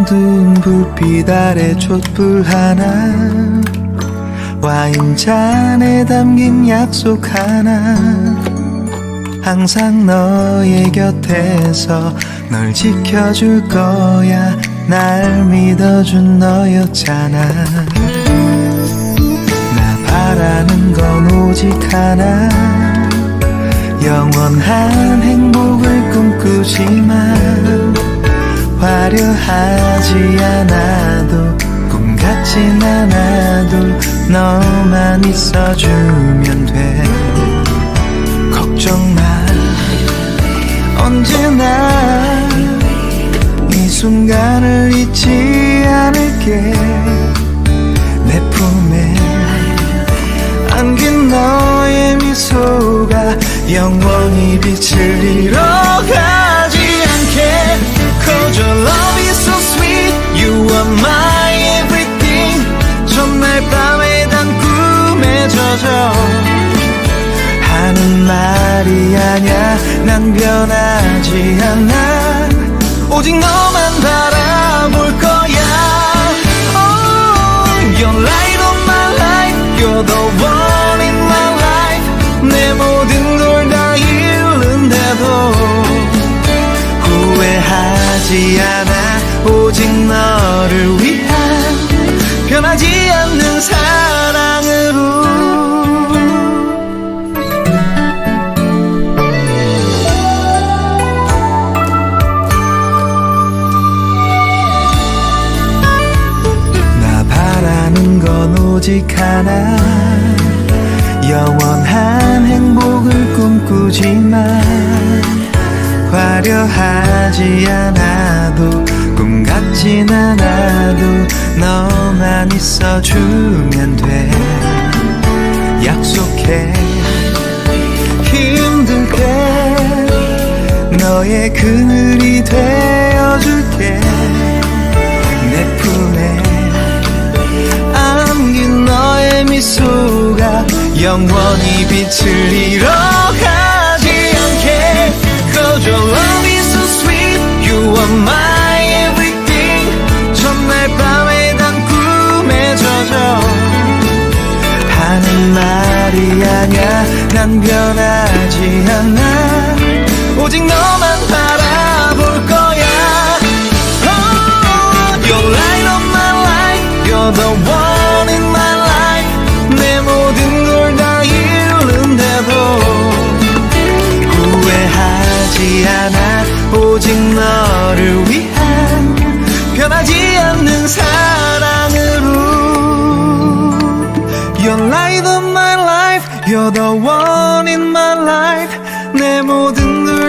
어두운 불빛 아래 촛불 하나, 와인잔에 담긴 약속 하나. 항상 너의 곁에서 널 지켜줄 거야. 날 믿어준 너였잖아. 나 바라는 건 오직 하나, 영원한 행복을 꿈꾸지만 화려하지 않아도 꿈 같진 않아도 너만 있어주면 돼. 걱정 마, 언제나 이 순간을 잊지 않을게. 내 품에 안긴 너의 미소가 영원히 빛을 잃어가지 않게. Cause your love is so sweet, you are my everything. 전날 밤에 단 꿈에 젖어 하는 말이 아냐. 난 변하지 않아, 오직 너만 바라볼 거야. Oh, you're light of my life, you're the one in my life. 내 모든 걸 다 잃는데도 후회하지 않아, 오직 너를 위한 변하지 않는 사랑으로. 나 바라는 건 오직 하나, 영원한 행복을 꿈꾸지만 화려하지 않아도 꿈 같진 않아도 너만 있어주면 돼. 약속해, 힘들 때 너의 그늘이 되어줄게. 내 품에 안긴 너의 미소가 영원히 빛을 잃어가지 않게. Cause your love is so sweet, you are my everything. 전날 밤에 단 꿈에 젖어 하는 말이 아냐. 난 변하지 않아, 오직 너만 바라볼 거야. Oh, you're light of my life, you're the one in my life. 내 모든 걸 다 잃는데도 후회하지 않아, 오직 너를 위한 변하지 않는 사랑으로. You're light of my life, you're the one